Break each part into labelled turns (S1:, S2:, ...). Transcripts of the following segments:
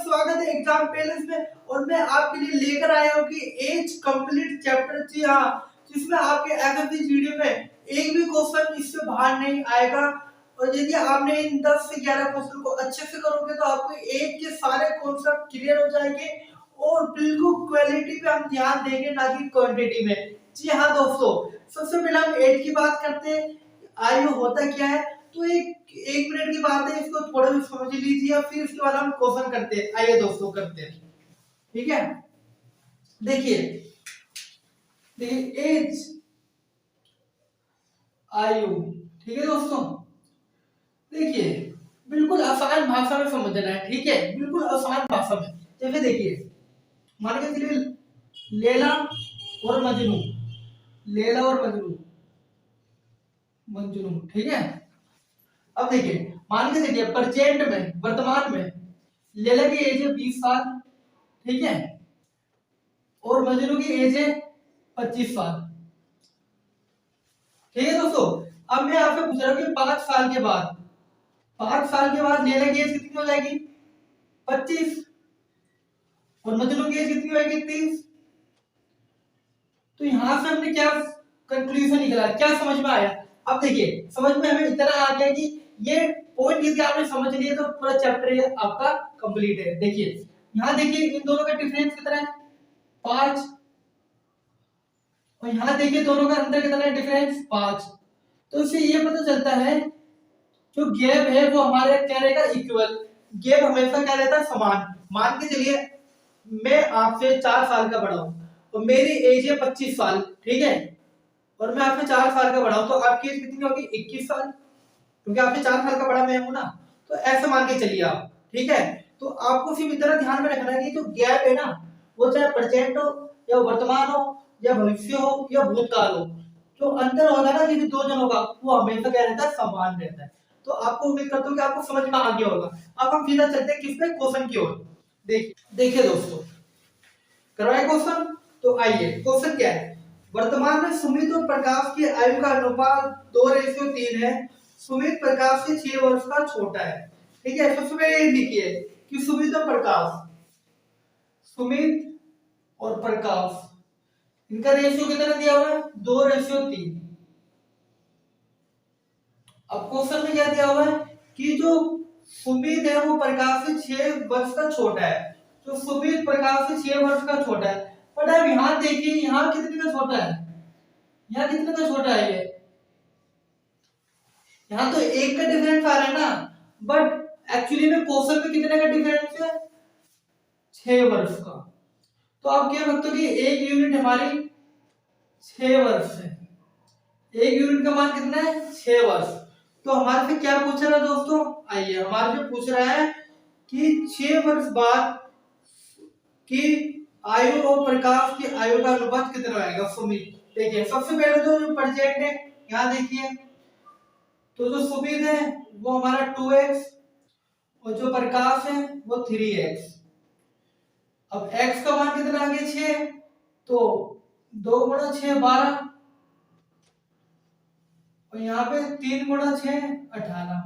S1: स्वागत है exam palace में। और मैं आपके लिए लेकर आया हूँ कि एज कंप्लीट चैप्टर, जी हाँ, जिसमें आपके एसएससी जीडी में एक भी क्वेश्चन इससे बाहर नहीं आएगा। और यदि आपने इन 10 से 11 क्वेश्चन को अच्छे से करोगे तो आपको एज के सारे कॉन्सेप्ट क्लियर हो जाएंगे। और बिल्कुल क्वालिटी पे हम ध्यान देंगे, ना कि क्वांटिटी में। जी हाँ दोस्तों, सबसे पहले हम एज की बात करते हैं, आयु होता क्या है। तो एक मिनट की बात है, इसको थोड़ा भी समझ लीजिए, फिर उसके बाद हम क्वेश्चन करते हैं। आइए दोस्तों करते हैं, ठीक है। देखिए देखिए एज, आयु, ठीक है दोस्तों। देखिए बिल्कुल आसान भाषा में समझना है, ठीक है, बिल्कुल आसान भाषा में। जैसे देखिए, मान के चलिए लैला और मजनू, लैला और मजनू, मंजनू, ठीक है। अब देखिए, मान के चलिए प्रेजेंट में, वर्तमान में लैला की एज है 20 साल, ठीक है, और मजनू की एज है 25 साल, ठीक है दोस्तों। अब मैं आपसे पूछ रहा हूँ कि 5 साल के बाद, 5 साल के बाद लैला की एज कितनी हो जाएगी? 25, और मजनू की एज कितनी होगी? 30। तो यहां से हमने क्या कंक्लूजन निकाला, क्या समझ में आया? अब देखिए, समझ में हमें इतना आ गया कि ये पॉइंट यदि आपने समझ लिया तो पूरा चैप्टर ये आपका कंप्लीट है। देखिए यहाँ देखिए, इन दोनों का डिफरेंस कितना है? 5। और यहाँ देखिए दोनों का अंतर कितना है? डिफरेंस 5। तो इससे ये पता चलता है जो गैप है वो हमारे क्या रहेगा? इक्वल। गैप हमेशा क्या रहता है? समान। मान के चलिए मैं आपसे 4 साल का बड़ा हूं और मेरी एज है 25 साल, ठीक है, और मैं आपसे 4 साल का बड़ा हूं, तो आपकी एज कितनी होगी? 21 साल, क्योंकि आपसे 4 साल का बड़ा मैं हूं ना। तो ऐसे मान के चलिए आप, ठीक है। तो आपको सिर्फ इतना ध्यान में रखना है कि जो गैप है ना, वो चाहे प्रेजेंट हो या वर्तमान हो या भविष्य हो या भूतकाल हो, जो अंतर होगा ना किसी दो जनों का, वो हमेशा क्या रहता है? समान रहता है। तो आपको उम्मीद करता हूँ कि आपको समझ में आ गया होगा। अब हम सीधा चलते हैं किस पे? क्वेश्चन की ओर। देखिए दोस्तों, करवाए क्वेश्चन। तो आइए, क्वेश्चन क्या है? वर्तमान में सुमित और प्रकाश की आयु का अनुपात 2:3 है। सुमित प्रकाश से 6 वर्ष का छोटा है, ठीक है। सबसे पहले ये लिखिए कि सुमित और प्रकाश, सुमित और प्रकाश, इनका रेशियो कितना दिया हुआ है? 2:3। अब क्वेश्चन में क्या दिया हुआ है कि जो सुमित है वो प्रकाश से 6 वर्ष का छोटा है। जो सुमित प्रकाश से 6 वर्ष का छोटा है, बट अब यहाँ देखिए, यहाँ कितने का छोटा है? यहाँ कितने का छोटा है? ये यहाँ तो 1 का डिफरेंस आ रहा है ना, बट एक्चुअली में क्वेश्चन में कितने का डिफरेंस है? 6 वर्ष का। तो आप कह सकते हो कि 1 यूनिट हमारी 6 वर्ष है। 1 यूनिट का मान कितना है? 6 वर्ष। तो हमारे से क्या पूछ रहा है दोस्तों? आइए, हमारे से पूछ रहा है कि 6 वर्ष बाद की आयु और प्रकाश की आयु का अनुपात कितना आएगा? सुमित, देखिए सबसे पहले तो जो प्रेजेंट है, यहाँ देखिए, तो जो सुमित है वो हमारा 2x और जो प्रकाश है वो 3x। अब x का मान कितना आ गया? 6, तो 2 गुणा 6 12, और यहाँ पे 3 गुणा 6 18।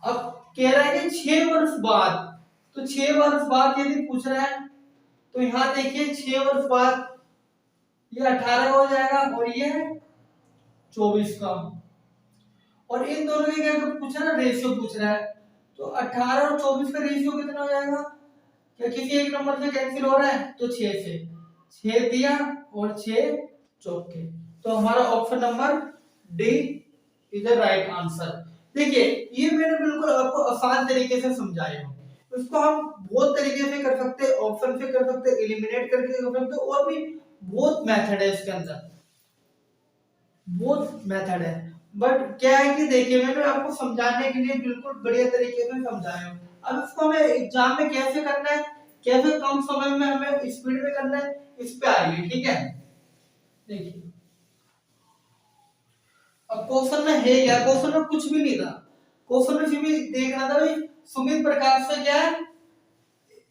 S1: अब कह रहा है कि 6 वर्ष बाद, तो 6 वर्ष बाद यदि पूछ रहा है तो यहाँ देखिए 6 वर्ष बाद ये 18 हो जाएगा और ये 24 का। और इन दोनों के क्या पूछा ना? रेशियो पूछ रहा है। तो 18 और 24 का रेशियो कितना हो जाएगा? क्या किसी एक नंबर से कैंसिल हो रहा है? तो 6 से 6 दिया और 6 चौके। तो हमारा option number D is the right answer. देखिए ये मैंने बिल्कुल आपको आसान तरीके से समझाया हूँ। इसको हम बहुत तरीके से कर सकते हैं, ऑप्शन से कर सकते हैं, एलिमिनेट करके कर सकते हैं, और भी बहुत मेथड है इसके अंदर, बहुत मेथड है। बट क्या है कि देखिए मैंने आपको समझाने के लिए बिल्कुल बढ़िया तरीके से समझाया हूँ। अब इसको हमें एग्जाम में कैसे करना है, कैसे कम समय में हमें स्पीड में करना है, इस पे आइए, ठीक है। देखिए अब क्वेश्चन में है क्या? क्वेश्चन में कुछ भी नहीं था। क्वेश्चन में सिर्फ देखना था भाई सुमित प्रकाश से क्या है?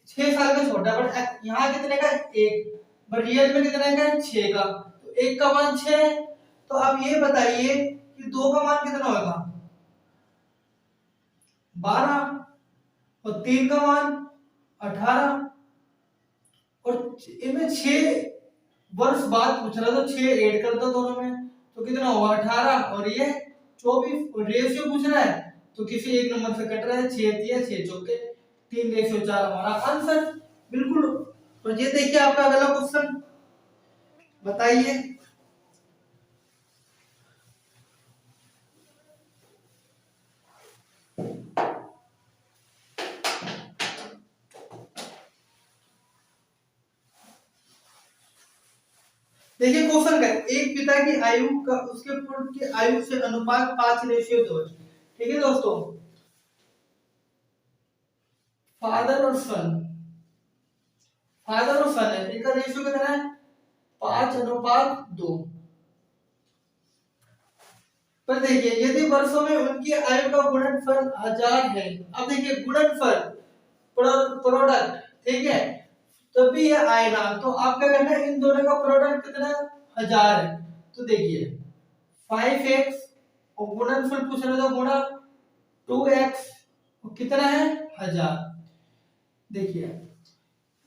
S1: 6 साल का छोटा, बट यहाँ कितने का? 1, बट रियल में कितने का? 6 का। तो 1 का मान 6। तो अब ये बताइए कि 2 का मान कितना होगा? 12। और 3 का मान 18, और इनमें 6 वर्ष बाद पूछ रहा था, 6 ऐड कर दो दोनों में तो कितना होगा 18, और ये 24, और रेशियो पूछ रहा है तो किसी एक नंबर से कट रहा है, 6 दिया 6 चौके 3:4 हमारा आंसर बिल्कुल। तो ये देखिए आपका अगला क्वेश्चन, बताइए। देखिए क्वेश्चन का, एक पिता की आयु का उसके पुत्र की आयु से अनुपात 5:2 है। ठीक है दोस्तों, फादर और सन, फादर और सन है, इनका रेशियो कितना है 5:2। पर देखिए यदि वर्षों में उनकी आयु का गुणनफल 1000 है, अब देखिए गुणनफल प्रोडक्ट, ठीक है, तभी ये आएगा। तो आप क्या करना है, इन दोनों का प्रोडक्ट कितना 1000 है, तो देखिए 5x और गुणनफल पूछ रहे तो गुणा 2x कितना है 1000। देखिए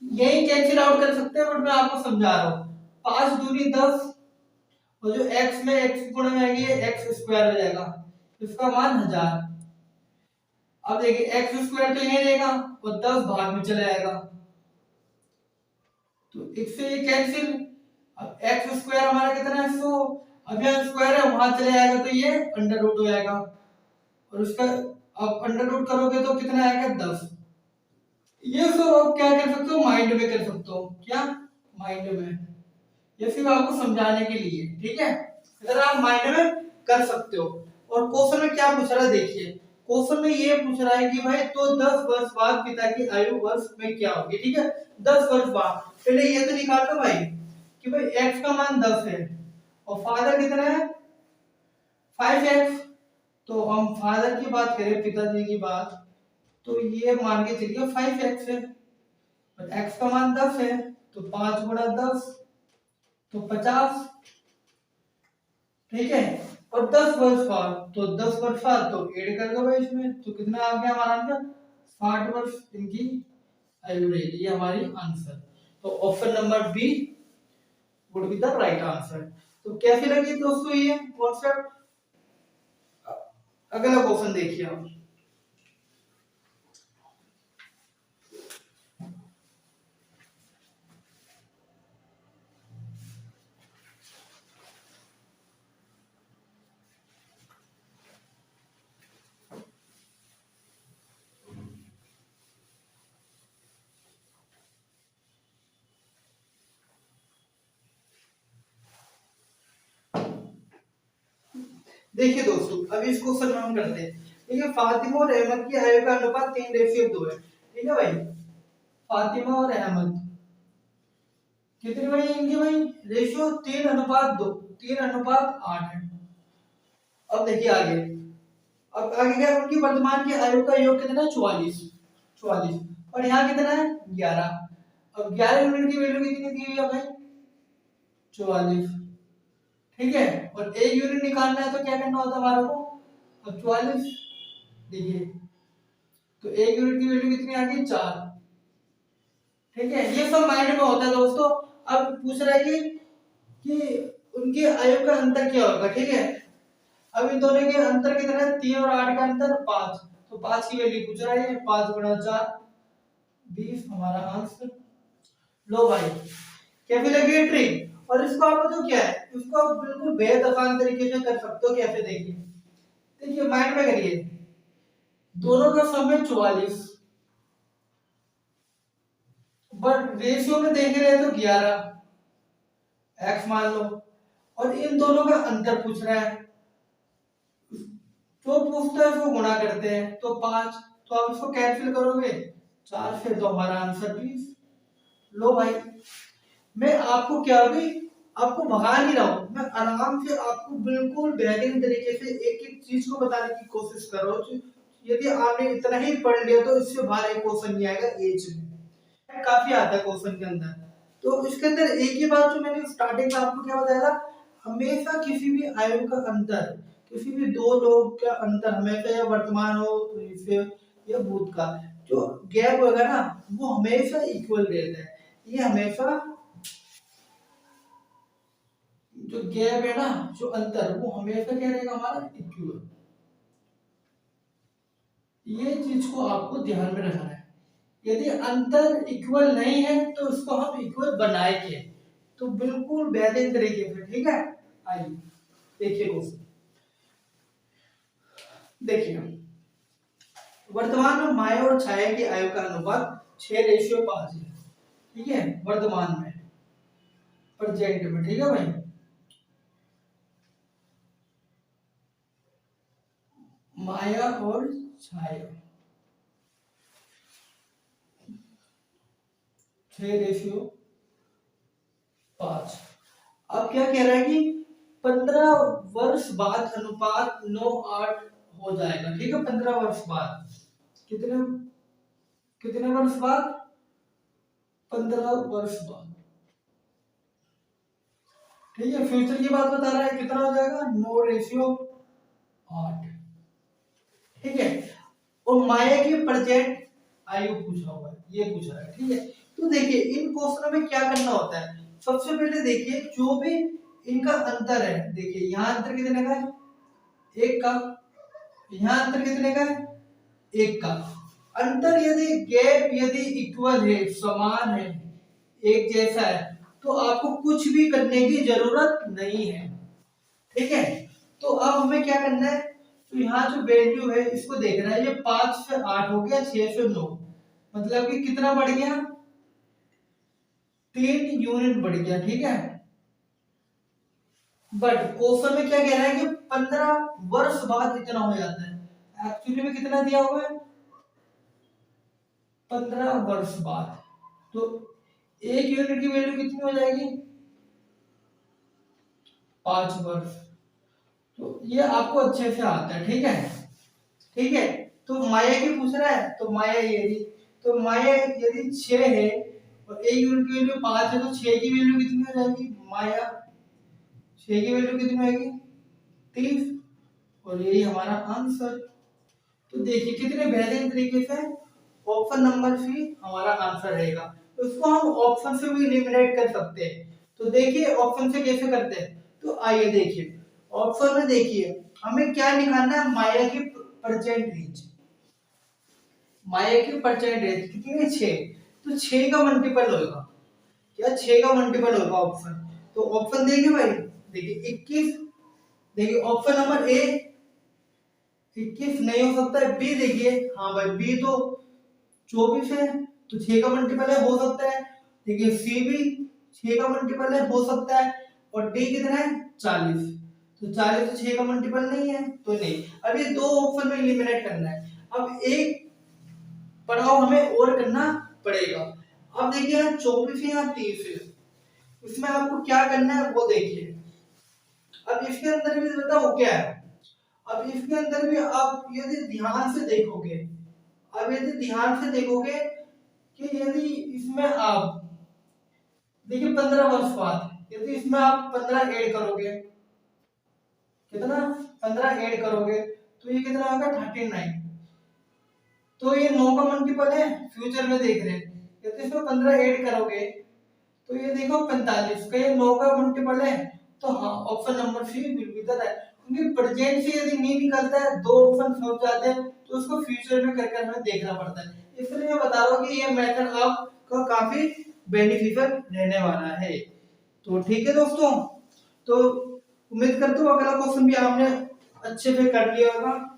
S1: यही कैंसिल आउट कर सकते हैं, बट मैं आपको समझा रहा हूँ। 5 दूनी 10, और जो x में x गुणा में आएगी x स्क्वायर हो जाएगा, इसका मान 1000। अब देखिए एक्स स्क्वायर तो यही रहेगा और 10 भाग में चला जाएगा, तो इससे ये कैंसिल। अब एक्स स्क्वायर हमारा कितना है 100, अब यहाँ स्क्वायर है वहां चले जाएगा तो ये अंडर रूट हो जाएगा, और उसका अब अंडर रूट करोगे तो कितना आएगा 10। ये सब आप क्या कर सकते हो, माइंड में कर सकते हो, क्या माइंड में, ये सिर्फ आपको समझाने के लिए, ठीक है, अगर आप माइंड में कर सकते हो। और क्वेश्चन में क्या पूछ रहा है, देखिए क्वेश्चन में ये पूछ रहा है कि भाई तो 10 वर्ष बाद पिता की आयु वर्ष में क्या होगी, ठीक है, 10 वर्ष बाद। पहले ये तो निकाल लो भाई कि भाई x का मान 10 है और फादर कितना है 5x, तो हम फादर की बात करें, पिताजी की बात, तो ये मान के चलिए 5x है, और x का मान 10 है, तो 5 गुणा 10 तो 50, ठीक है, और 10 वर्ष बाद, तो 10 वर्ष बाद तो ऐड कर दो भाई इसमें, तो कितना आ गया हमारा आंसर 60 वर्ष इनकी आयु रहेगी, ये हमारी आंसर। तो option number B would be the right answer. तो कैसी लगी दोस्तों ये कॉन्सेप्ट? अगला क्वेश्चन देखिए आप। देखिए दोस्तों अब इस क्वेश्चन में हम करते हैं, देखिए फातिमा और अहमद की आयु का अनुपात 3:2 है, ठीक है भाई, फातिमा और अहमद कितनी बड़ी इनकी भाई रेशियो 3:2, 3:8 है। अब देखिए आगे, अब आगे क्या है, उनकी वर्तमान की आयु का योग कितना है 44, 44, और यहाँ कितना है 11। अब 11 यूनिट की वैल्यू कितनी दी हुई है भाई 44, ठीक है, और एक यूनिट निकालना है तो क्या करना होता है हमारा को, अब 44, देखिए तो एक यूनिट की वैल्यू कितनी आ गई 4, ठीक है, ये सब माइंड में होता है दोस्तों। अब पूछ रहा है कि उनकी आयु का अंतर क्या होगा, ठीक है, अब इन दोनों के अंतर कितना है 3 और 8 का अंतर 5, तो 5 की वैल्यू पूछ रहा है, 5 गुणा 4 20 हमारा आंसर। लो भाई कैसे लगी ट्रिक, और इसको आप तो क्या है, इसको आप बिल्कुल बेहद आसान तरीके से कर सकते हो, कैसे देखिए, देखिए माइंड में करिए, दोनों का सम है 44, बट रेशियो में देख रहे हैं तो 11 x मान लो, और इन दोनों का अंतर पूछ रहा है, जो पूछता है उसको गुणा करते हैं तो 5, तो आप इसको कैंसिल करोगे 4 से, तो हमारा आंसर 20। लो भाई मैं आपको क्या भी आपको भगा नहीं रहा हूं, मैं आराम से आपको बिल्कुल बेहतरीन तरीके से एक एक चीज को बताने की कोशिश कर रहा हूँ। यदि आपने इतना ही पढ़ लिया तो इससे बाहर एक क्वेश्चन नहीं आएगा एज में, काफी आता है क्वेश्चन के अंदर। तो इसके अंदर एक ही बात जो मैंने स्टार्टिंग में आपको क्या बताया था, हमेशा किसी भी आयु का अंतर, किसी भी दो लोग का अंतर हमेशा या वर्तमान हो तो इसे या भूतकाल। जो गैप होगा ना वो हमेशा इक्वल रहता है, ये हमेशा जो गैप है ना, जो अंतर, वो हमेशा क्या रहेगा हमारा इक्वल। ये चीज को आपको ध्यान में रखना है। यदि अंतर इक्वल नहीं है तो उसको हम इक्वल बनाएंगे, तो बिल्कुल बेहतरीन तरीके से, ठीक है। आइए देखिए क्वेश्चन, देखिए वर्तमान में माया और छाया की आयु का अनुपात 6:5 है, ठीक है, वर्तमान में, प्रेजेंट में, ठीक है भाई। माया और छाया 6:5। अब क्या कह रहा है कि 15 वर्ष बाद अनुपात 9:8 हो जाएगा, ठीक है। 15 वर्ष बाद, कितने कितने वर्ष बाद, 15 वर्ष बाद, ठीक है। फ्यूचर की बात बता रहा है, कितना हो जाएगा 9:8, ठीक है। और माया की प्रेजेंट आयु पूछा हुआ है, ये पूछा है, ठीक है। तो देखिए इन क्वेश्चनों में क्या करना होता है, सबसे पहले देखिए जो भी इनका अंतर है, देखिए यहाँ अंतर कितने का है, 1 का, यहाँ अंतर कितने का है, 1 का। अंतर यदि गैप यदि इक्वल है, समान है, एक जैसा है, तो आपको कुछ भी करने की जरूरत नहीं है, ठीक है। तो अब हमें क्या करना है, तो यहाँ जो वैल्यू है इसको देखना है, ये 5 से 8 हो गया, 6 से 9, मतलब कि कितना बढ़ गया, 3 यूनिट बढ़ गया, ठीक है। बट क्वेश्चन में क्या कह रहा है कि 15 वर्ष बाद इतना हो जाता है, एक्चुअली में कितना दिया हुआ है, 15 वर्ष बाद। तो 1 यूनिट की वैल्यू कितनी हो जाएगी, 5 वर्ष। तो ये आपको अच्छे से आता है, ठीक है, ठीक है। तो माया की पूछ रहा है, तो माया यदि, तो माया यदि 6 है और 1 यूनिट की वैल्यू 5 है, तो 6 की वैल्यू कितनी हो जाएगी, माया 6 की वैल्यू कितनी आएगी, 30, और यही हमारा आंसर। तो देखिए कितने बेहतरीन तरीके से ऑप्शन नंबर सी हमारा आंसर रहेगा। तो इसको हम ऑप्शन से भी एलिमिनेट कर सकते हैं। तो देखिए ऑप्शन से कैसे करते हैं, तो आइए देखिए ऑप्शन में, देखिए हमें क्या निकालना है, माया की परसेंटेज, माया की परसेंटेज कितनी है, 6। तो 6 का मल्टीपल होगा, क्या 6 का मल्टीपल होगा ऑप्शन। तो ऑप्शन देखिए भाई, देखिए 21, देखिए ऑप्शन नंबर ए 21 नहीं हो सकता है, बी देखिए, हाँ भाई बी तो 24 है, तो 6 का मल्टीपल है, हो सकता है। देखिए सी भी 6 का मल्टीपल है, हो सकता है। और डी कितना है, 40, तो 40 तो 6 का मल्टीपल नहीं है, तो नहीं। अब ये दो ऑप्शन में एलिमिनेट करना है, अब एक पड़ाव हमें और करना पड़ेगा। अब देखिए यहाँ 24 है, यहाँ 30 है, इसमें आपको क्या करना है वो देखिए। अब इसके अंदर भी बताओ क्या है, अब इसके अंदर भी आप यदि ध्यान से देखोगे, अब यदि ध्यान से देखोगे कि यदि इसमें आप देखिए 15 वर्ष बाद, यदि इसमें आप 15 ऐड करोगे, कितना 15 ऐड करोगे, तो ये कितना आएगा 39। तो ये 9 का मल्टीपल है, फ्यूचर में देख रहे हैं, यदि इसमें 15 ऐड करोगे तो ये देखो 45 का, ये 9 का मल्टीपल है। तो हाँ option number C will be the right, क्योंकि प्रेजेंट से यदि नहीं निकलता है, दो ऑप्शन छूट जाते हैं, तो उसको फ्यूचर में करके हमें देखना पड़ता है। इसलिए मैं बता रहा हूँ कि ये मेथड आपका काफी बेनिफिशियल रहने वाला है। तो ठीक है दोस्तों, तो उम्मीद करता हूँ अगला क्वेश्चन भी आपने अच्छे से कर लिया होगा।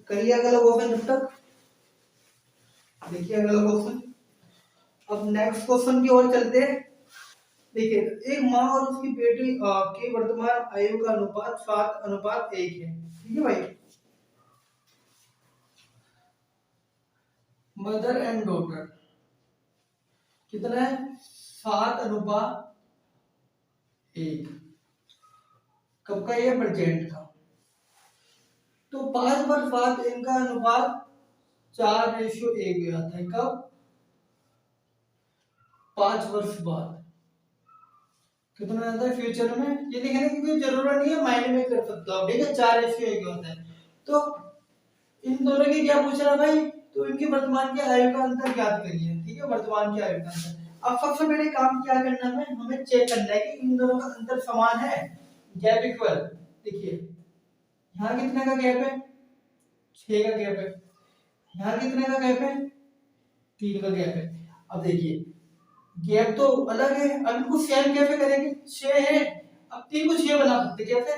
S1: करिए अगला क्वेश्चन जब तक, देखिए अगला क्वेश्चन। अब नेक्स्ट क्वेश्चन की ओर चलते हैं। देखिए एक माँ और उसकी बेटी की वर्तमान आयु का अनुपात 7:1 है, ठीक है भाई। मदर एंड डॉटर कितना है, 7:1। कब का, ये प्रेजेंट का। तो 5 वर्ष बाद इनका अनुपात 4:1 हो जाता है, कब, 5 वर्ष बाद। कितना आता है फ्यूचर में, ये लिखने की कोई जरूरत नहीं है, माइंड में कर सकते हो आप, ठीक है। 4:1 होता है। तो इन दोनों की क्या पूछ रहा है भाई, तो इनकी वर्तमान की आयु का अंतर ज्ञात करिए, ठीक है, वर्तमान की आयु का अंतर। अब सबसे पहले काम क्या करना है, हमें चेक करना है कि इन दोनों का अंतर समान है, गैप इक्वल। देखिए यहाँ कितने का गैप है, 6 का गैप है, यहाँ कितने का गैप है, 3 का गैप है। अब देखिए गैप तो अलग है, अब इनको सेम कैसे करेंगे, 6 है, अब 3 को 6 बना सकते कैसे,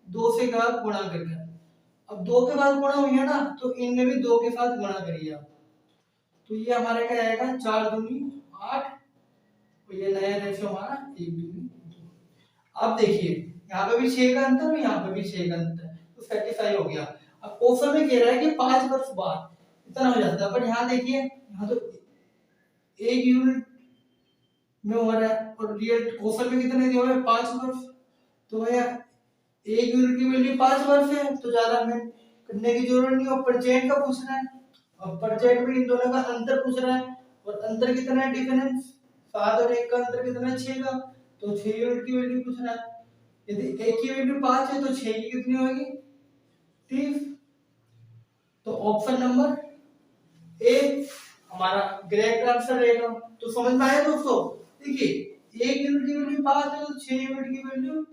S1: 2 से का गुणा करके। अब 2 के साथ गुणा हुई है ना, तो इनमें भी 2 के साथ गुणा करिए आप, तो ये हमारे क्या आएगा, 4 दूनी 8, और ये नया रेशियो हमारा 1 दूनी 2। अब देखिए यहाँ पे भी 6 का अंतर और यहाँ पे भी 6 का अंतर, तो सेटिस्फाई हो गया। अब क्वेश्चन में कह रहा है कि 5 वर्ष बाद इतना हो जाता है, पर यहाँ देखिए यहाँ तो 1 यूनिट में हो रहा है, और रियल क्वेश्चन में कितने दिए हुए हैं, 5 वर्ष। तो भैया 1 यूनिट की वैल्यू 5 वर्ष है, तो ज्यादा हमें करने की जरूरत नहीं, और परसेंट का पूछना है, और परसेंट में इन दोनों का अंतर पूछ रहा है, और अंतर कितना है, डिफरेंस 7 और 1 का अंतर कितना है, 6 का, तो 6 यूनिट की वैल्यू पूछ रहा है। यदि 1 की वैल्यू 5 है तो 6 की कितनी होगी, 30। तो ऑप्शन नंबर ए हमारा करेक्ट आंसर रहेगा। तो समझ में आया दोस्तों, देखिए 1 यूनिट की वैल्यू 5 है तो 6 यूनिट की वैल्यू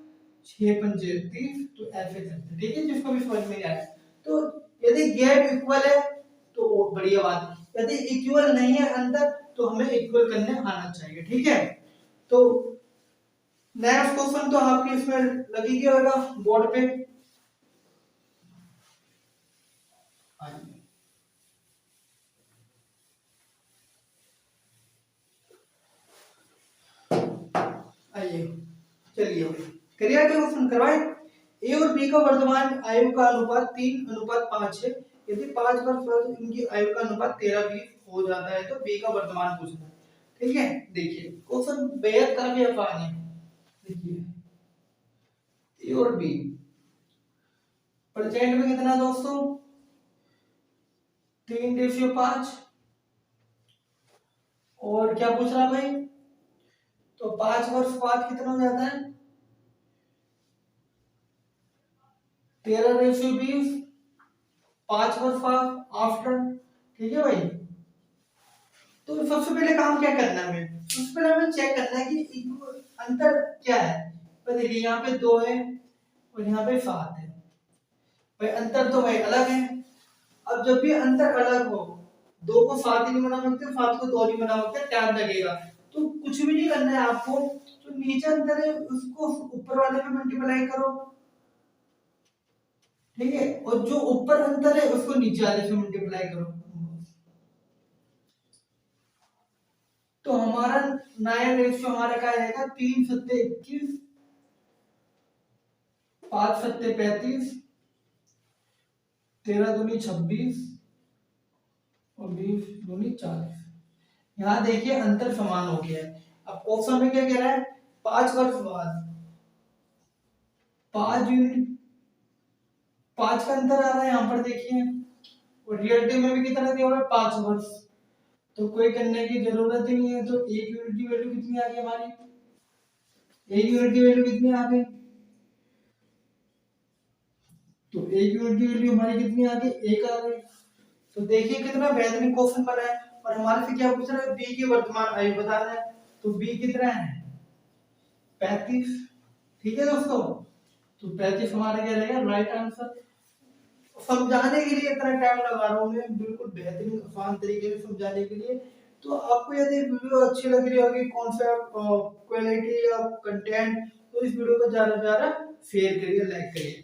S1: 6 पंजे 30, तो ऐसे करते हैं, ठीक है, जिसको भी समझ में नहीं आया। तो यदि गैप इक्वल है तो बढ़िया बात, यदि इक्वल नहीं है अंतर तो हमें इक्वल करने आना चाहिए, ठीक है। तो नेक्स्ट क्वेश्चन तो आपके इसमें लगी गया होगा बोर्ड पे। आइए चलिए करिए क्वेश्चन करवाए। ए और बी का वर्तमान आयु का अनुपात 3:5 है, यदि 5 वर्ष बाद इनकी आयु का अनुपात 13:20 हो जाता है तो बी का वर्तमान पूछना है, ठीक है। देखिए क्वेश्चन बेहद काफी आसान है। देखिए ए और बी परसेंट में कितना दोस्तों, 3:5, और क्या पूछ रहा भाई, तो 5 वर्ष बाद कितना हो जाता है, 13:20, 5 वर्ष बाद आफ्टर, ठीक है भाई। तो सबसे पहले काम क्या करना है हमें, सबसे पहले हमें चेक करना है कि अंतर क्या है। तो देखिए यहाँ पे 2 है और यहाँ पे 7 है, भाई अंतर तो भाई अलग है। अब जब भी अंतर अलग हो, 2 को 7 ही नहीं बना सकते, 7 को 2 नहीं बना सकते, टाइम लगेगा। तो कुछ भी नहीं करना है आपको, जो नीचे अंतर है उसको ऊपर वाले पे मल्टीप्लाई करो, ठीक है, और जो ऊपर अंतर है उसको नीचे वाले से मल्टीप्लाई करो। तो हमारा नया रेशियो हमारा क्या आएगा, 3 सत्ते 21, 5 सत्ते 35, 13 दूनी 26 और 20 दूनी 40। यहाँ देखिए अंतर समान हो गया है। अब ऑप्शन में क्या कह रहा है, 5 वर्ष बाद 5 यूनिट, 5 का अंतर आ रहा है यहाँ पर देखिए, और रियलिटी में भी कितना दिया हुआ है, 5 वर्ष। तो कोई करने की जरूरत ही नहीं है। तो 1 यूनिट की वैल्यू कितनी आ गई हमारी, 1 यूनिट की वैल्यू कितनी आ गई, तो 1 यूनिट की वैल्यू हमारी कितनी आ गई, 1 आ गई। तो देखिए कितना बेहतरीन क्वेश्चन बना है, और हमारे से क्या पूछ रहा है, बी की वर्तमान आयु बताना है। तो बी कितना है, 35, ठीक है दोस्तों। तो 35 हमारा क्या रहेगा, राइट आंसर। समझाने के लिए इतना टाइम लगा रहा हूँ मैं, बिल्कुल बेहतरीन आसान तरीके से समझाने के लिए। तो आपको यदि वीडियो अच्छी लग रही होगी, कॉन्सेप्ट क्वालिटी या कंटेंट, तो इस वीडियो को ज्यादा से ज्यादा शेयर करिए, लाइक करिए,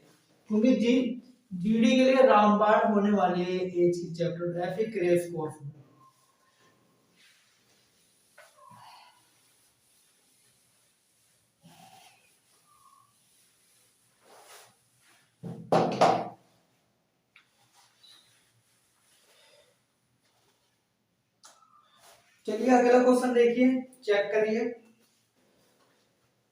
S1: क्योंकि जी जीडी के लिए रामबाण होने वाली है ये चीज, चैप्टर ट्रैफिक क्रेश कोर्स में। चलिए अगला क्वेश्चन देखिए, चेक करिए।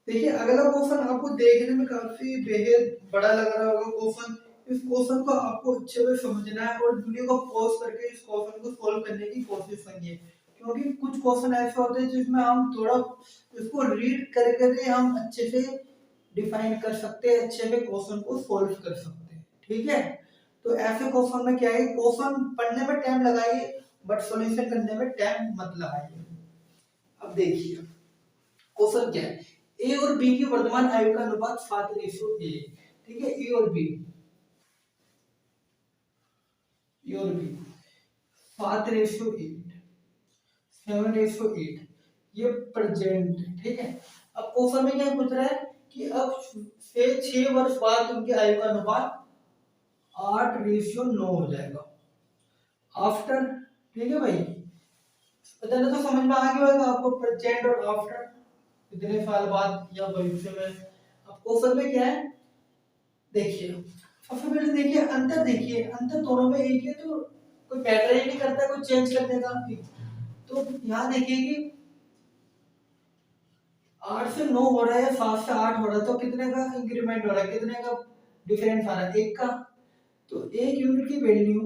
S1: देखिए अगला क्वेश्चन आपको देखने में काफी बेहद बड़ा लग रहा होगा क्वेश्चन। इस क्वेश्चन को आपको अच्छे से समझना है और वीडियो को पॉज करके इस क्वेश्चन को सॉल्व करने की कोशिश करिए, क्योंकि कुछ क्वेश्चन ऐसे होते हैं जिसमें हम थोड़ा उसको रीड करके हम अच्छे से डिफाइन कर सकते हैं, अच्छे से क्वेश्चन को सोल्व कर सकते हैं। ठीक है, तो ऐसे क्वेश्चन में क्या है, क्वेश्चन पढ़ने में टाइम लगाइए बट सॉल्यूशन करने में टाइम मत लगाइए। अब देखिए क्वेश्चन क्या है, ए और बी की वर्तमान आयु का अनुपात 7:1। ठीक है, ए और बी 7:8, 7:8 ये प्रेजेंट। ठीक है, अब क्वेश्चन में क्या पूछ रहा है कि अब से 6 वर्ष बाद उनकी आयु का अनुपात 8:9 हो जाएगा आफ्टर। ठीक है भाई, इतना तो समझ में आ गया होगा आपको, प्रेजेंट और आफ्टर कितने साल बाद या भविष्य में। अब क्वेश्चन में क्या है देखिए, सबसे पहले देखिए अंतर, देखिए अंतर दोनों में एक है, तो कोई मैटर ही नहीं करता कोई चेंज करने का। तो यहाँ देखिए कि 8 से 9 हो रहा है, 7 से 8 हो रहा है, तो कितने का इंक्रीमेंट हो रहा है, कितने का डिफरेंस आ रहा है, एक का। तो एक यूनिट की वैल्यू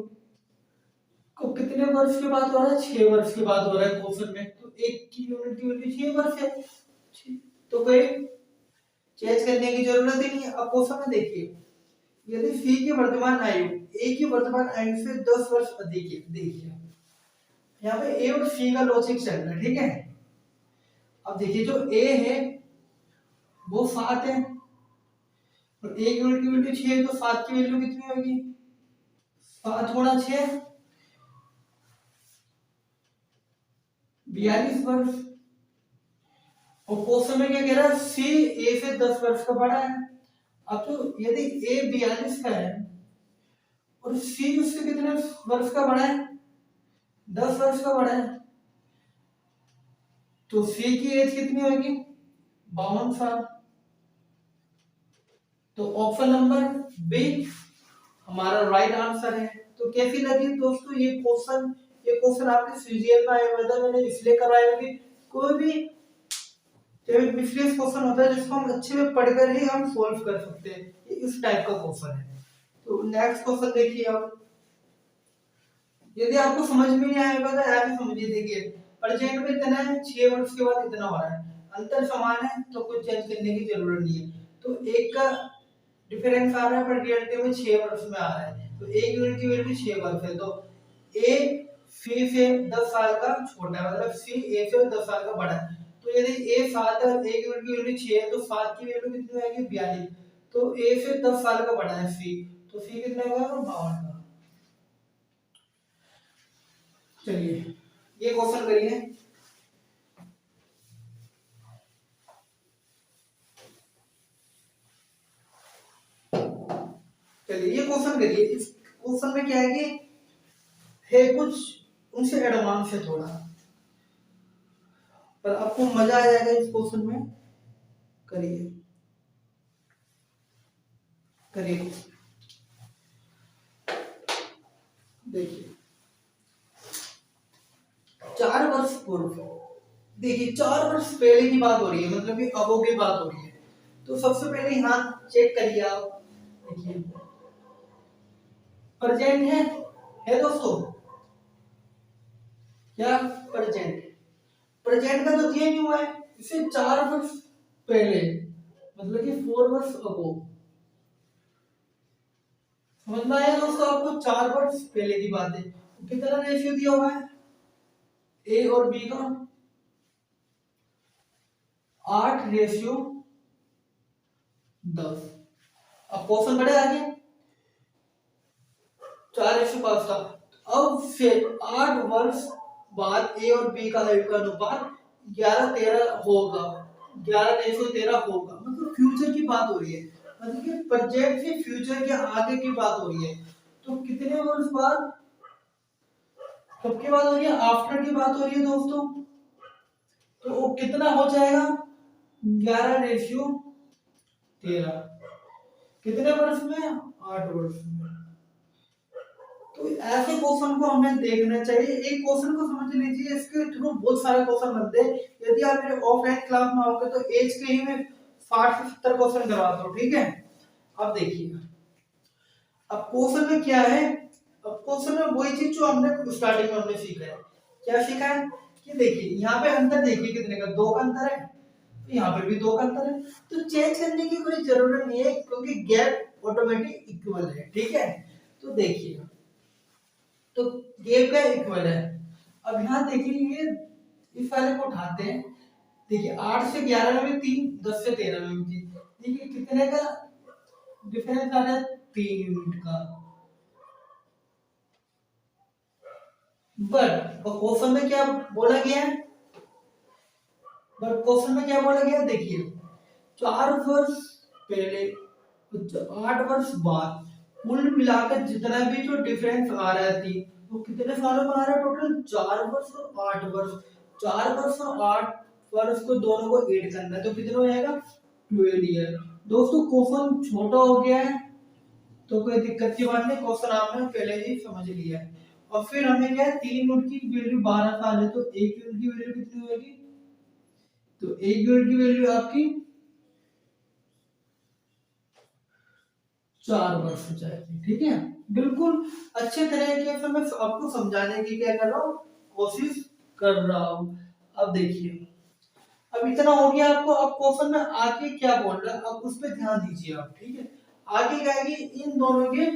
S1: को कितने वर्ष के बाद हो रहा है, 6 वर्ष के बाद हो रहा है क्वेश्चन में, तो एक की यूनिट की वैल्यू 6 वर्ष है, तो कोई चेंज करने की जरूरत ही नहीं है। अब क्वेश्चन में देखिए, यदि सी की वर्तमान आयु ए की वर्तमान आयु से 10 वर्ष अधिक है, देखिए यहाँ पे ए और सी का लॉजिक चल रहा है। ठीक है, अब देखिए जो ए है वो 7 है और एक यूनिट की वैल्यू 6 है, तो 7 की वैल्यू कितनी होगी, 7 गुणा 6 42 वर्ष। और क्वेश्चन में क्या कह रहा है, सी ए से 10 वर्ष का बड़ा है। अब तो यदि ए 42 का है और सी उससे कितने वर्ष का बड़ा है, 10 वर्ष का बड़ा है, तो सी की एज कितनी होगी, 52 साल। तो ऑप्शन नंबर बी हमारा राइट आंसर है। तो कैसी लगी दोस्तों ये क्वेश्चन, ये क्वेश्चन आपके सीजीएल में आया हुआ था, मैंने इसलिए करवाया कि कोई भी मिसलेस क्वेश्चन होता है जिसको हम अच्छे में पढ़कर ही हम सॉल्व कर सकते हैं, ये इस टाइप का क्वेश्चन है। तो नेक्स्ट क्वेश्चन देखिए आप, यदि आपको समझ में नहीं आएगा तो ऐसे समझिए, देखिए प्रेजेंट में इतना है, 6 वर्ष के बाद इतना हो रहा है, अंतर समान है तो कुछ चेंज करने की जरूरत नहीं है। तो एक का डिफरेंस आ रहा है पर रियलिटी में 6 वर्ष में आ रहा है, तो एक यूनिट की वैल्यू 6 वर्ष है, तो ए सी से 10 साल का छोटा है, मतलब सी ए से 10 साल का बड़ा है। तो यदि ए 7 है, एक यूनिट की वैल्यू 6 है, तो 7 की वैल्यू कितनी आएगी, 42। तो ए से 10 साल का बड़ा है सी, तो सी कितना होगा, 52 का। चलिए ये क्वेश्चन करिए, चलिए ये क्वेश्चन करिए। इस क्वेश्चन में क्या है कि है कुछ उनसे एडवांस है थोड़ा, पर आपको मजा आ जाएगा इस क्वेश्चन में। करिए करिए, देखिए 4 वर्ष पूर्व, देखिए 4 वर्ष पहले की बात हो रही है, मतलब कि अबो की बात हो रही है। तो सबसे पहले यहाँ चेक करिए आप, देखिए प्रेजेंट है दोस्तों, क्या प्रेजेंट, प्रेजेंट का तो दिया नहीं हुआ है, इसे 4 वर्ष पहले, मतलब कि 4 वर्ष अगो। समझ में आया दोस्तों आपको, 4 वर्ष पहले की बात है। कितना रेशियो दिया हुआ है ए और बी का, 8:10। अब क्वेश्चन बढ़े आगे, 4:5 था। अब फिर 8 वर्ष बाद ए और बी का आयु का अनुपात 11:13 होगा, 11:13 होगा, मतलब फ्यूचर की बात हो रही है, मतलब कि प्रेजेंट से फ्यूचर के आगे की बात हो रही है। तो कितने वर्ष बाद, कब की बात हो रही है, आफ्टर की बात हो रही है दोस्तों। तो वो कितना हो जाएगा, 11:13, कितने वर्ष में, 8 वर्ष में। तो ऐसे क्वेश्चन को हमें देखना चाहिए, एक क्वेश्चन को समझ लीजिए, इसके थ्रू बहुत सारे क्वेश्चन बनते हैं। यदि आप मेरे ऑफलाइन क्लास में आओगे तो एज के ही मैं 60 से 70 क्वेश्चन करवाता हूँ। ठीक है, अब देखिए अब क्वेश्चन में क्या है, अब क्वेश्चन में वही चीज जो हमने स्टार्टिंग में हमने सीखा है, क्या सीखा है ये देखिए यहाँ पे अंतर देखिए कितने का, 2 का अंतर है, तो यहाँ पर भी 2 का अंतर है। तो चेंज करने की कोई जरूरत नहीं है क्योंकि गैप ऑटोमेटिक इक्वल है, ठीक है। तो देखिए, तो गैप का इक्वल है। अब यहाँ देखिए ये इस वाले को उठाते हैं, देखिए 8 से 11 में 3, 10 से 13 में 3, देखिए कितने का डिफरेंस आ रहा है, 3 यूनिट का। बट क्वेश्चन में क्या बोला गया है, बट क्वेश्चन में क्या बोला गया, देखिए 4 वर्ष पहले, 8 वर्ष बाद, कुल मिलाकर जितना भी जो डिफरेंस आ रहा है थी, वो कितने सालों में आ रहा है, टोटल 4 वर्ष और 8 वर्ष। 4 वर्ष और 8 वर्ष को दोनों को ऐड करना है तो कितना हो जाएगा, 12 ईयर। दोस्तों क्वेश्चन छोटा हो गया है तो कोई दिक्कत की बात नहीं, क्वेश्चन आपने पहले ही समझ लिया है। और फिर हमें क्या है, 3 यूनिट की वैल्यू 12 साल है तो 1 यूनिट की वैल्यू कितनी होगी, तो 1 यूनिट की वैल्यू आपकी 4 वर्ष हो जाएगी, ठीक है। बिल्कुल अच्छे तरीके से मैं आपको समझाने की क्या कर रहा हूँ, कोशिश कर रहा हूँ। अब देखिए, अब इतना हो गया आपको, अब क्वेश्चन में आगे क्या बोल रहा है अब उस पर ध्यान दीजिए आप, ठीक है। आगे क्या है कि इन दोनों के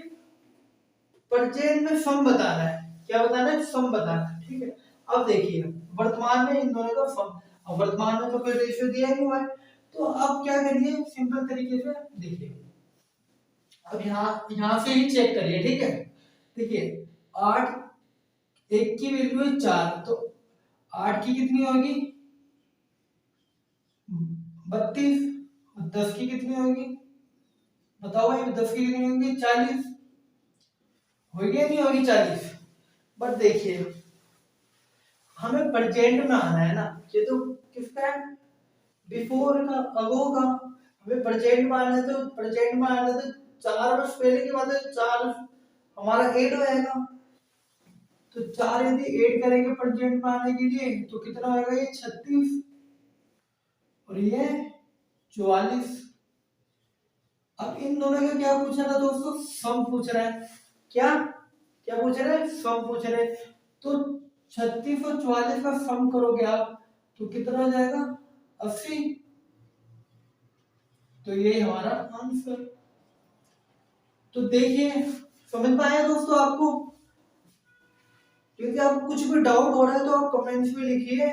S1: परचेज में सम बताना है, क्या बताना है, सम बताना है, ठीक है। अब देखिए वर्तमान में इन दोनों का सम, अब वर्तमान में तो कोई रेशियो दिया नहीं हुआ है, तो अब क्या करिए, सिंपल तरीके से देखिए, अब यहाँ से ही चेक करिए, ठीक है। देखिए 8, 1 की वैल्यू है 4, तो 8 की कितनी होगी, 32, 10 की कितनी होगी, बताओ भाई, 10 की कितनी होगी, 40 होगी या नहीं होगी, 40। बट देखिए हमें प्रेजेंट में आना है ना, ये तो किसका है, बिफोर का, अगो का। हमें प्रेजेंट में आना है तो प्रेजेंट में आना है तो 4 वर्ष पहले की बात है, 4 हमारा ऐड हो जाएगा, तो 4 यदि ऐड करेंगे प्रेजेंट में आने के लिए तो कितना होगा, ये 36 और ये 44। अब इन दोनों का क्या पूछ रहा है दोस्तों, सम पूछ रहा है, क्या क्या पूछ रहा है, सम पूछ रहे हैं। तो 36 और 44 का सम करोगे आप तो कितना हो जाएगा, 80। तो ये हमारा आंसर। तो देखिए समझ में आया दोस्तों आपको, क्योंकि आपको कुछ भी डाउट हो रहा है तो आप कमेंट्स में लिखिए,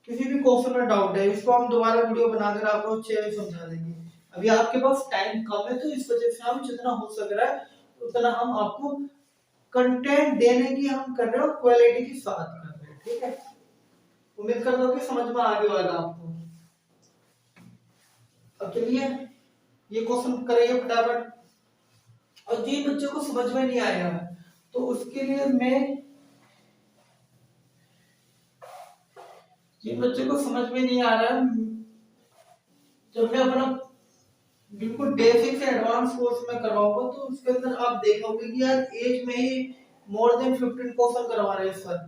S1: किसी भी क्वेश्चन में डाउट है इसको हम दोबारा वीडियो बनाकर आपको अच्छे से समझा देंगे। अभी आपके पास टाइम कम है तो इस वजह से हम जितना हो सक रहा है उतना हम आपको कंटेंट देने की हम कर रहे हो, क्वालिटी के साथ कर रहे हैं, ठीक है। उम्मीद करता हूँ कि समझ में आ गया होगा आपको। अब चलिए ये क्वेश्चन करेंगे फटाफट। और जिन बच्चों को समझ में नहीं आएगा तो उसके लिए मैं, जिन बच्चों को समझ में नहीं आ रहा, जब मैं अपना बिल्कुल बेसिक से एडवांस कोर्स में करवाऊंगा तो उसके अंदर आप देखोगे कि यार एज में ही मोर देन 15 क्वेश्चन करवा रहे हैं सर,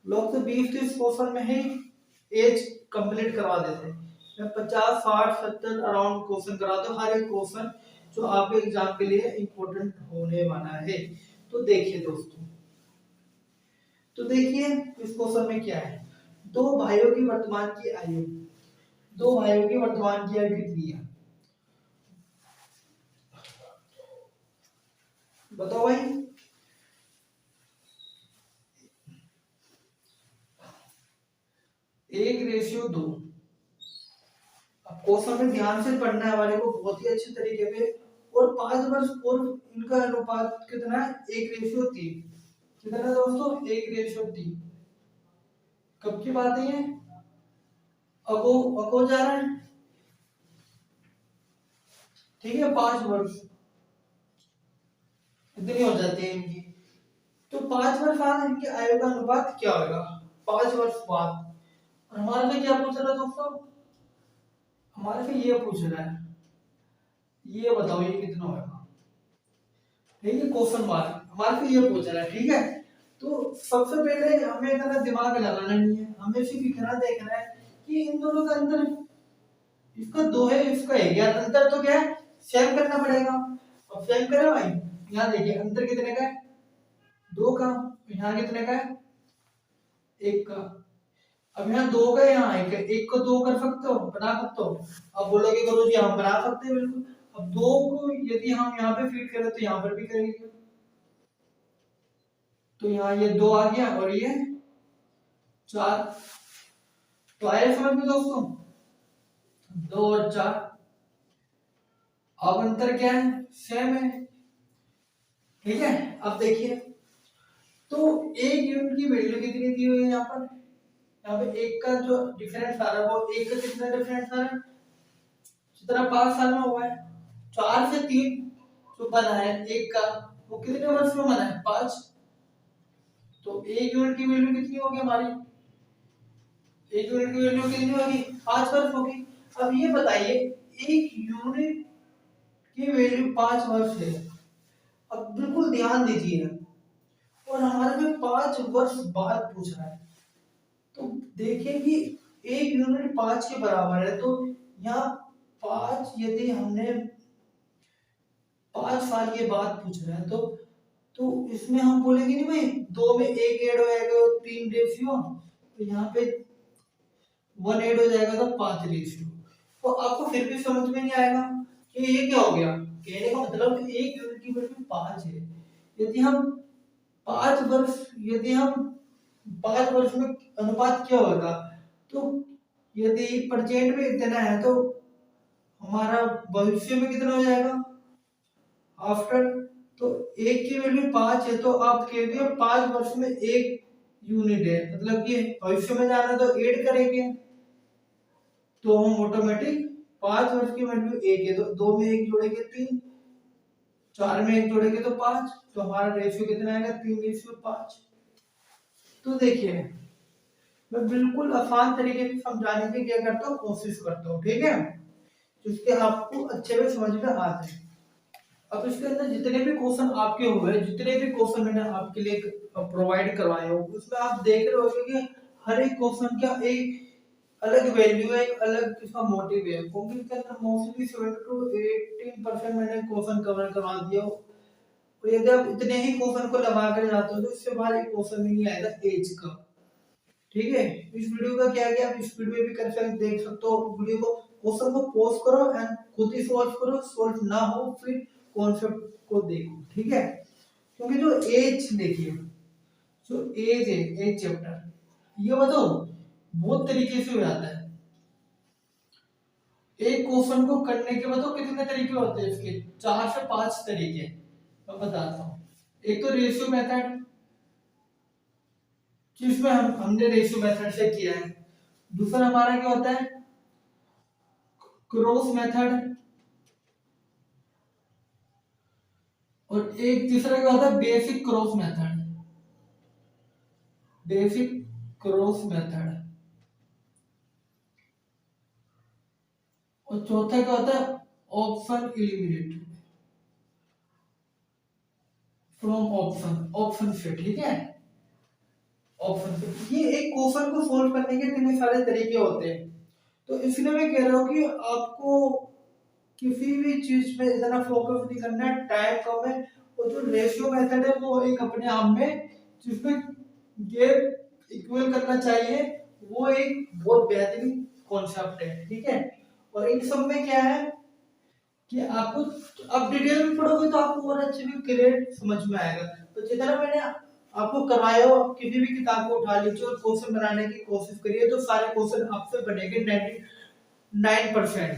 S1: लोग तो 20-30 क्वेश्चन में ही एज कंप्लीट करवा देते हैं। मैं 50, 60, 70 अराउंड क्वेश्चन कराता हूँ, हर एक क्वेश्चन जो आपके एग्जाम के लिए इंपॉर्टेंट होने वाला है। तो देखिए दोस्तों, तो देखिए इस क्वेश्चन में क्या है, दो भाइयों की वर्तमान की आयु, दो भाइयों की वर्तमान की आयु कितनी है, बताओ भाई। 1:2। अब क्वेश्चन में ध्यान से पढ़ना है हमारे को बहुत ही अच्छे तरीके पे। और 5 वर्ष पूर्व इनका अनुपात कितना है, 1:3। कितना है दोस्तों, 1:3। कब की बात है ये, अगो अगो जा रहा है, ठीक है। 5 वर्ष इतनी हो जाती है इनकी, तो 5 वर्ष बाद इनके आयु का अनुपात क्या होगा, 5 वर्ष बाद। और हमारे से क्या पूछ रहा है दोस्तों, हमारे से ये पूछ रहा है, ये बताओ ये कितना होगा, ठीक है। क्वेश्चन मार्क हमारे से ये पूछ रहा है, ठीक है। तो सबसे पहले हमें इतना दिमाग लगाना नहीं है, हमें सिर्फ इतना देखना है कि इन दोनों का अंतर, इसका 2 है इसका 1 यार, अंतर तो क्या है, सेम करना पड़ेगा। अब सेम करें भाई, यहाँ देखिए अंतर कितने का है, 2 का, यहाँ कितने का है, एक का। अब यहाँ दो का, यहाँ एक है, एक को दो कर सकते हो, बना सकते हो। अब बोलोगे गुरु जी हम बना सकते हैं, बिल्कुल। अब दो को यदि हम यहाँ पे फिट करें तो यहाँ पर भी करेंगे, तो यहाँ ये दो आ गया और ये चार। तो आया समझ में दोस्तों, दो और चार। अब अंतर क्या है, सेम है, ठीक है। अब देखिए, तो एक यूनिट की वैल्यू कितनी दी हुई है यहाँ पर, यहाँ पे एक का जो डिफरेंस आ रहा है वो एक का कितना डिफरेंस आ रहा है, जितना 5 साल में हुआ है। 4 से 3 जो बना है एक का, वो कितने वर्ष में बना है, 5। तो एक यूनिट की वैल्यू कितनी होगी हमारी, एक यूनिट की वैल्यू कितनी होगी, 5 वर्ष होगी। अब ये बताइए, एक यूनिट की वैल्यू 5 वर्ष है। अब बिल्कुल ध्यान दीजिए, और हमारे में 5 वर्ष बाद पूछ रहा है, तो देखिए कि एक यूनिट 5 के बराबर है, तो यहाँ 5 यदि हमने 5 साल के बाद पूछ रहा है, तो इसमें हम बोलेंगे नहीं भाई, दो में एक ऐड हो जाएगा, 3 रेशियो, तो यहाँ पे 1 ऐड हो जाएगा तो 5 रेशियो। तो आपको फिर भी समझ में नहीं आएगा कि ये क्या हो गया, कहने का मतलब एक यूनिट की वैल्यू 5 है। यदि हम 5 वर्ष, यदि हम 5 वर्ष में अनुपात क्या होगा, तो यदि प्रेजेंट में इतना है तो हमारा भविष्य में कितना हो जाएगा आफ्टर। तो एक की वैल्यू 5 है, तो आप कहेंगे 5 वर्ष में एक यूनिट है, मतलब कि भविष्य में जाना तो ऐड करेंगे, तो हम ऑटोमेटिक 5 वर्ष की वैल्यू एक है, तो 2 में 1 जोड़ेंगे 3, 4 में 1 जोड़ेंगे तो 5, तो हमारा रेशियो कितना आएगा, 3:5। तो देखिए, मैं बिल्कुल आसान तरीके से समझाने की क्या करता हूँ, कोशिश करता हूँ, ठीक है, जिसके आपको अच्छे से समझ में आ जाए। अब इसके अंदर जितने भी क्वेश्चन आपके हुए, जितने भी क्वेश्चन मैंने आपके लिए प्रोवाइड करवाए हो, उसमें आप देख रहे होंगे कि हर एक क्वेश्चन का एक अलग वैल्यू है, एक अलग इसका मोटिव है, क्योंकि इसके अंदर मोस्टली 7 to 18% मैंने क्वेश्चन कवर करवा दिया हो। तो यदि आप इतने ही क्वेश्चन को लगा कर जाते हो तो इससे बाहर एक क्वेश्चन ही नहीं आएगा एज का, ठीक है। इस वीडियो का क्या क्या आप इस वीडियो भी कर सकते, देख सकते हो वीडियो को, क्वेश्चन को पॉज करो एंड खुद ही सॉल्व करो, सॉल्व ना हो फिर कॉन्सेप्ट को देखो, ठीक है। क्योंकि जो एज देखिए, जो एज है, एज चैप्टर ये बताओ बहुत तरीके से हो जाता है। एक क्वेश्चन को करने के बताओ कितने तरीके होते हैं इसके, 4 से 5 तरीके मैं बताता हूँ। एक तो रेशियो मेथड, जिसमें हमने रेशियो मेथड से किया है। दूसरा हमारा क्या होता है, क्रॉस मेथड, और एक तीसरा क्या होता है, basic cross method, basic cross method. और चौथा क्या होता है, option eliminate from option, option से, ठीक है, ऑप्शन से। ये एक क्वेश्चन को सोल्व करने के कितने सारे तरीके होते हैं, तो इसलिए मैं कह रहा हूँ कि आपको किसी भी चीज पे इतना फोकस नहीं करना है, टाइम कम है। और जो रेशियो मेथड है वो एक अपने आप में, जिसमें ये इक्वल करना चाहिए, वो एक बहुत बेहतरीन कॉन्सेप्ट है, ठीक है। और इन सब में क्या है कि आपको, अब डिटेल में पढ़ोगे तो आपको और अच्छे भी क्लियर समझ में आएगा। तो जितना मैंने आपको करवाया हो, किसी भी किताब को उठा लीजिए और क्वेश्चन बनाने की कोशिश करिए, तो सारे क्वेश्चन आपसे बनेंगे 99%,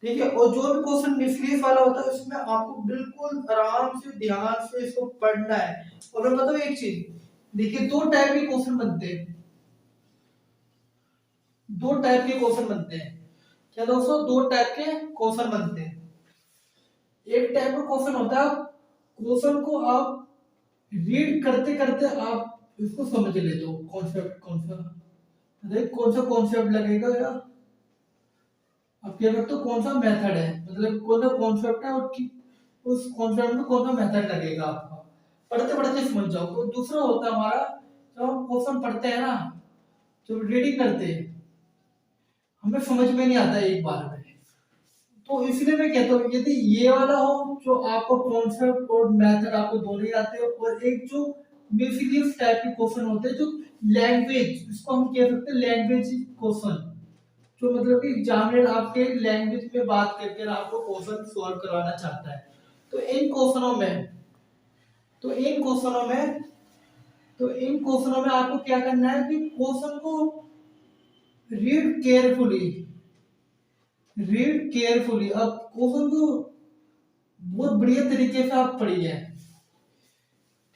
S1: ठीक है। और जो भी क्वेश्चन मिसलीस वाला होता है उसमें आपको बिल्कुल आराम से ध्यान से इसको पढ़ना है। और मैं बताऊं एक चीज, देखिए दो टाइप के क्वेश्चन बनते हैं, दो टाइप के क्वेश्चन बनते हैं। क्या दोस्तों, दो टाइप के क्वेश्चन बनते हैं। एक टाइप का क्वेश्चन होता है, क्वेश्चन को आप रीड करते करते आप इसको समझ लेते हो, कॉन्सेप्ट कौन सा कॉन्सेप्ट लगेगा, या आप क्या करते हो, कौन सा मेथड है, मतलब कौन सा कॉन्सेप्ट है, और उस कॉन्सेप्ट में कौन सा मेथड लगेगा आपका, पढ़ते पढ़ते समझ जाओ। तो दूसरा होता है हमारा, जब हम क्वेश्चन पढ़ते हैं ना, जब रीडिंग करते हैं, हमें समझ में नहीं आता एक बार में। तो इसलिए मैं कहता हूँ, यदि ये वाला हो जो आपको कॉन्सेप्ट और मेथड आपको दोनों ही आते हो, और एक जो मिसलीनियस टाइप के क्वेश्चन होते हैं जो लैंग्वेज, इसको हम कह सकते हैं लैंग्वेज क्वेश्चन, जो मतलब कि एग्जामिनर आपके लैंग्वेज में बात करके आपको क्वेश्चन सॉल्व करवाना चाहता है। तो इन क्वेश्चनों में तो इन क्वेश्चनों में तो इन क्वेश्चनों में आपको क्या करना है कि क्वेश्चन को रीड केयरफुली, रीड केयरफुली। अब क्वेश्चन को बहुत बढ़िया तरीके से आप पढ़िए,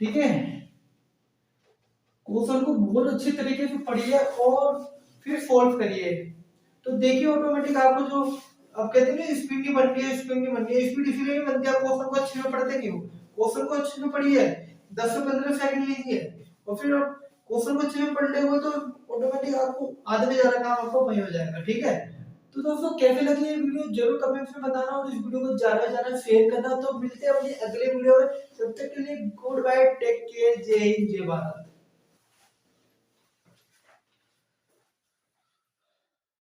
S1: ठीक है। क्वेश्चन को बहुत अच्छे तरीके से पढ़िए और फिर सॉल्व करिए। तो देखिए ऑटोमेटिक आपको जो अब कहते हैं ना स्पीड नहीं बन रही है, स्पीड नहीं बन रही है, स्पीड इसलिए नहीं बनती, आप क्वेश्चन को अच्छे से पढ़ते क्यों? क्वेश्चन को अच्छे से पढ़िए, 10 से 15 सेकंड लीजिए और फिर आप क्वेश्चन को अच्छे से पढ़ लेंगे तो ऑटोमेटिक आपको आधे से ज्यादा काम आपको वही हो जाएगा, ठीक है। तो दोस्तों कैसे लगी ये वीडियो जरूर कमेंट्स में बताना और इस वीडियो को ज्यादा से ज्यादा शेयर करना। तो मिलते हैं अपनी अगले वीडियो में, तब तक के लिए गुड बाय, टेक केयर, जय हिंद, जय भारत।